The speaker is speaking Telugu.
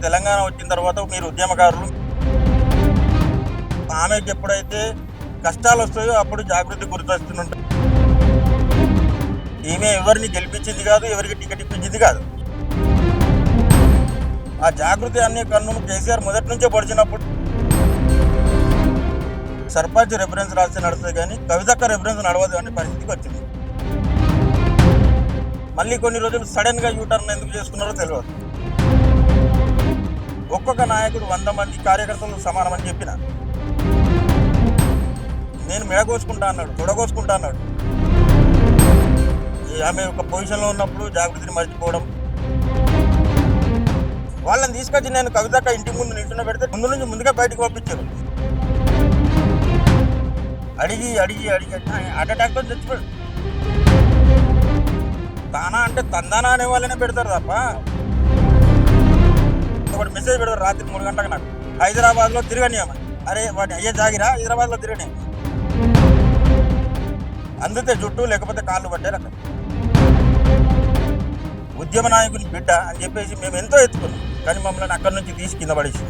ఇప్పుడు తెలంగాణ వచ్చిన తర్వాత మీరు ఉద్యమకారులు, ఆమెకి ఎప్పుడైతే కష్టాలు వస్తాయో అప్పుడు జాగృతి గుర్తొస్తుంటారు. ఈమె ఎవరిని గెలిపించింది కాదు, ఎవరికి టికెట్ ఇప్పించింది కాదు. ఆ జాగృతి అనే కన్ను కేసీఆర్ మొదటి నుంచే పొడిచినప్పుడు సర్పంచ్ రెఫరెన్స్ రాస్తే నడుస్తుంది కానీ కవితక్క రెఫరెన్స్ నడవదు అనే పరిస్థితికి వచ్చింది. మళ్ళీ కొన్ని రోజులు సడన్గా యూటర్న్ ఎందుకు చేసుకున్నారో తెలియదు. ఒక్కొక్క నాయకుడు 100 మంది కార్యకర్తలు సమానమని చెప్పిన, నేను మెడకోసుకుంటా అన్నాడు, తొడగోసుకుంటా అన్నాడు. ఆమె ఒక పొజిషన్లో ఉన్నప్పుడు జాగృతిని మర్చిపోవడం, వాళ్ళని తీసుకొచ్చి నేను కవితక్క ఇంటి ముందు నిల్చున్న పెడితే ముందుగా బయటకు పంపించారు. అడిగి హార్ట్ అటాక్తో చచ్చిపోయాడు. తానా అంటే తందానా అనే వాళ్ళనే పెడతారు తప్ప. ఒకటి మెసేజ్ పెడతారు రాత్రి 3 గంటలకు, నాకు హైదరాబాద్లో తిరగనియమని. అరే వాటి అయ్యే జాగిరా, హైదరాబాద్లో తిరగని అందితే జుట్టు లేకపోతే కాళ్ళు పట్టే రకం. ఉద్యమ నాయకుని బిడ్డ అని చెప్పేసి మేము ఎంతో ఎత్తుకున్నాం, కానీ మమ్మల్ని అక్కడి నుంచి తీసి కింద పడేసి